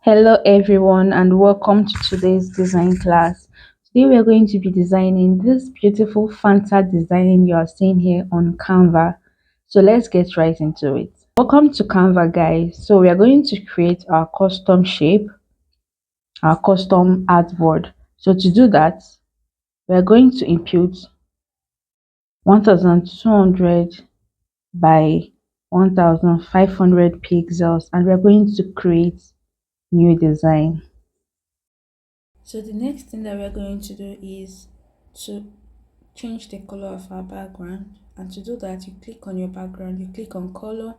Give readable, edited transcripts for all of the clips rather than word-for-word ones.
Hello everyone and welcome to today's design class. Today we are going to be designing this beautiful Fanta design you are seeing here on Canva. So let's get right into it. Welcome to Canva guys. So we are going to create our custom shape, our custom artboard. So to do that, we are going to input 1200 by 1500 pixels and we are going to create new design. So the next thing that we're going to do is to change the color of our background, and to do that you click on your background, you click on color,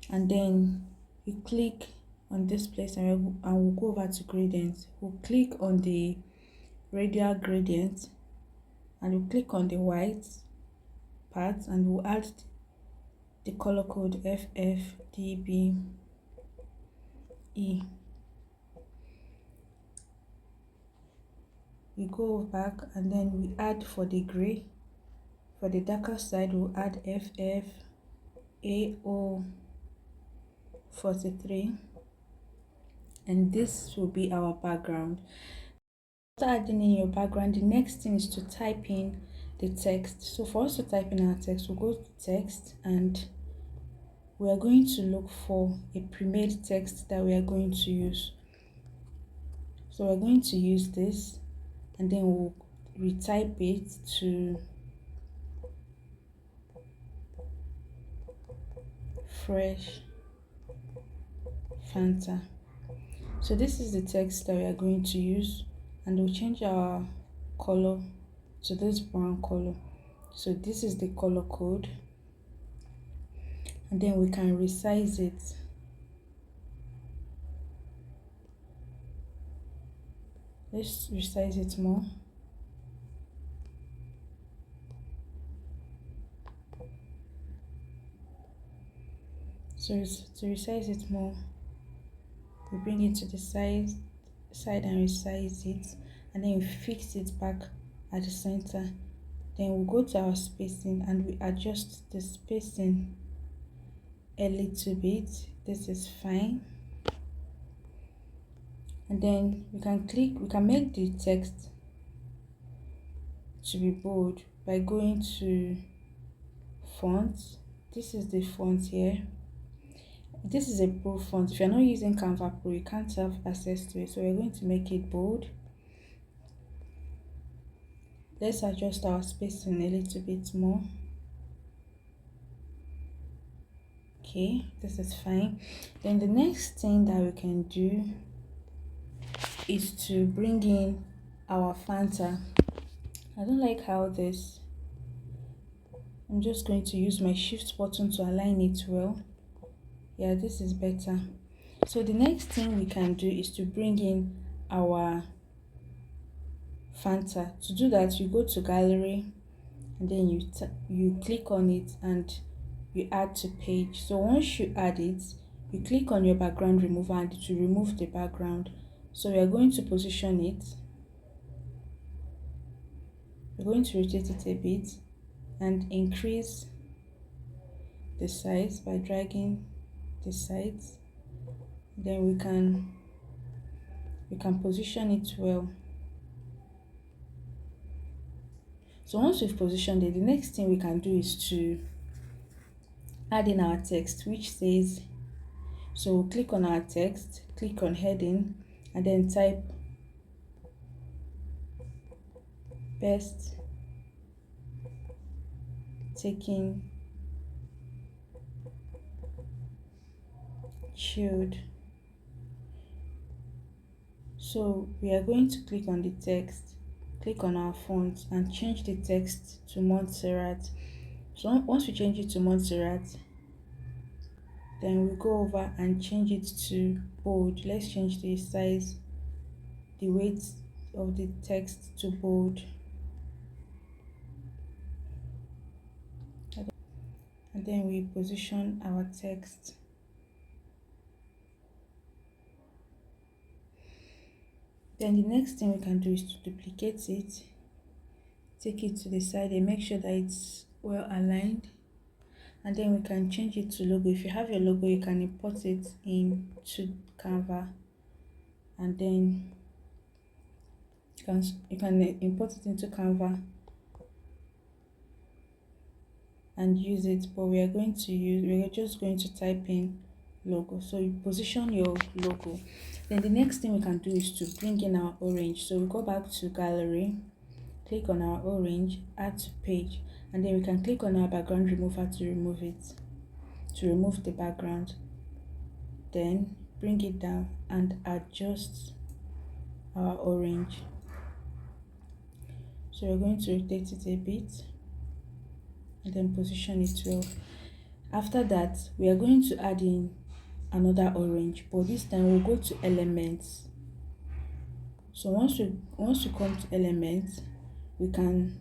and then you click on this place, and we'll go over to gradients. We'll click on the radial gradient and we'll click on the white part and we'll add the color code FFDBE. We go back and then we add for the gray. For the darker side, we'll add FFAO43, and this will be our background. After adding in your background, the next thing is to type in the text. So for us to type in our text, we'll go to text and we are going to look for a pre-made text that we are going to use. So we're going to use this and then we'll retype it to fresh Fanta. So this is the text that we are going to use, and we'll change our color to this brown color. So this is the color code, and then we can resize it. Let's resize it more. So to resize it more, we bring it to the side and resize it, and then we fix it back at the center. Then we'll go to our spacing and we adjust the spacing a little bit. This is fine. And then we can make the text to be bold by going to font. This is the font here. This is a pro font. If you're not using Canva Pro, you can't have access to it, so we're going to make it bold. Let's adjust our spacing a little bit more. Okay, this is fine. Then the next thing that we can do is to bring in our Fanta. I don't like how this, I'm just going to use my shift button to align it well. Yeah, this is better. So the next thing we can do is to bring in our Fanta. To do that, you go to gallery and then you click on it and you add to page. So once you add it, you click on your background remover and it will remove the background. So we are going to position it. We're going to rotate it a bit and increase the size by dragging the sides. Then we can position it well. So once we've positioned it, the next thing we can do is to add in our text, which says, so we'll click on our text, click on heading, and then type best taking chilled. So we are going to click on the text, click on our font and change the text to Montserrat. So once we change it to Montserrat, then we go over and change it to bold. Let's change the size, the weight of the text to bold. And then we position our text. Then the next thing we can do is to duplicate it, take it to the side and make sure that it's well aligned, and then we can change it to logo. If you have your logo, you can import it into Canva and then you can import it into Canva and use it. But we're just going to type in logo. So you position your logo. Then the next thing we can do is to bring in our orange. So we go back to gallery, click on our orange, add to page, and then we can click on our background remover to remove it, to remove the background. Then bring it down and adjust our orange. So we're going to rotate it a bit and then position it well. After that, we are going to add in another orange, but this time we'll go to elements. So once we come to elements, you can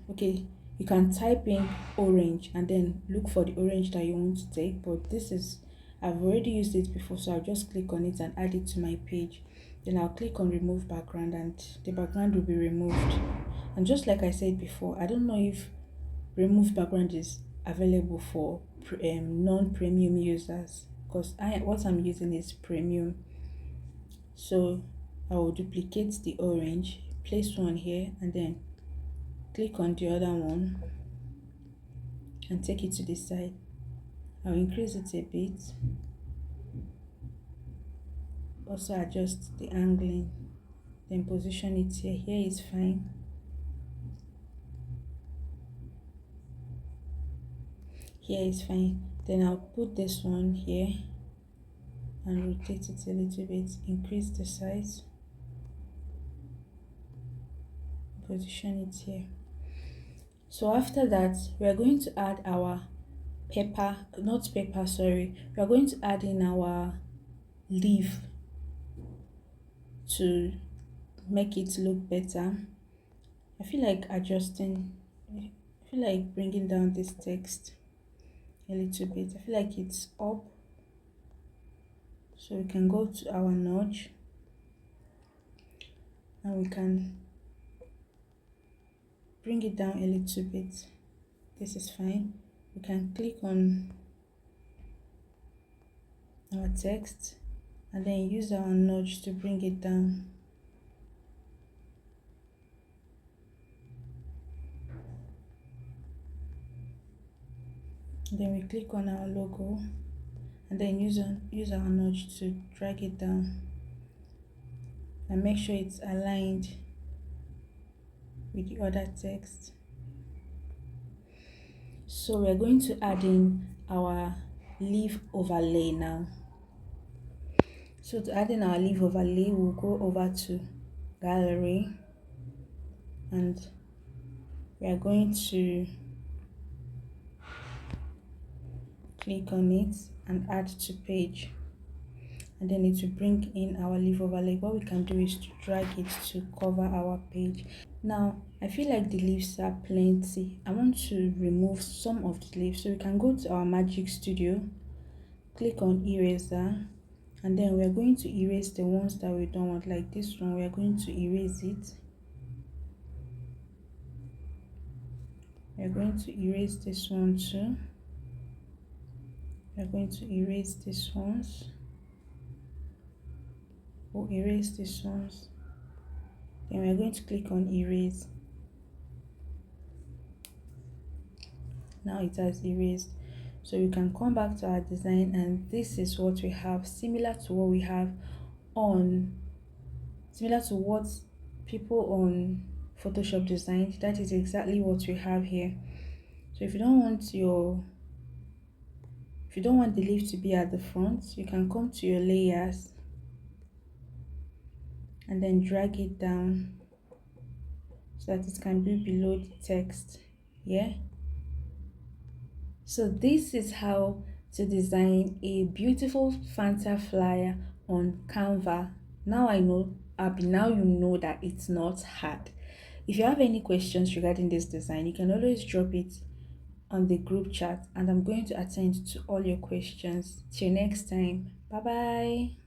type in orange and then look for the orange that you want to take. But I've already used it before, so I'll just click on it and add it to my page. Then I'll click on remove background and the background will be removed. And just like I said before, I don't know if remove background is available for non-premium users, because what I'm using is premium. So I will duplicate the orange, place one here, and then click on the other one and take it to the side. I'll increase it a bit, also adjust the angling, then position it here. Here is fine. Here is fine. Then I'll put this one here and rotate it a little bit, increase the size, position it here. So after that, we are going to add our we are going to add in our leaf to make it look better. I feel like bringing down this text a little bit. I feel like it's up. So we can go to our notch and we can bring it down a little bit. This is fine. We can click on our text and then use our notch to bring it down. Then we click on our logo and then use our notch to drag it down and make sure it's aligned with the other text. So we're going to add in our leaf overlay now. So to add in our leaf overlay, we'll go over to gallery and we are going to click on it and add to page, and then it will bring in our leaf overlay. What we can do is to drag it to cover our page. Now I feel like the leaves are plenty. I want to remove some of the leaves, so we can go to our Magic Studio, click on eraser, and then we are going to erase the ones that we don't want. Like this one, we are going to erase it. We are going to erase this one too. We are going to erase these ones. We'll erase these ones. Then we are going to click on erase. Now it has erased. So we can come back to our design, and this is what we have, similar to what people on Photoshop designed. That is exactly what we have here. So if you don't want the leaf to be at the front, you can come to your layers and then drag it down so that it can be below the text. Yeah. So this is how to design a beautiful Fanta flyer on Canva. Now you know that it's not hard. If you have any questions regarding this design, you can always drop it on the group chat and I'm going to attend to all your questions. Till next time. Bye bye.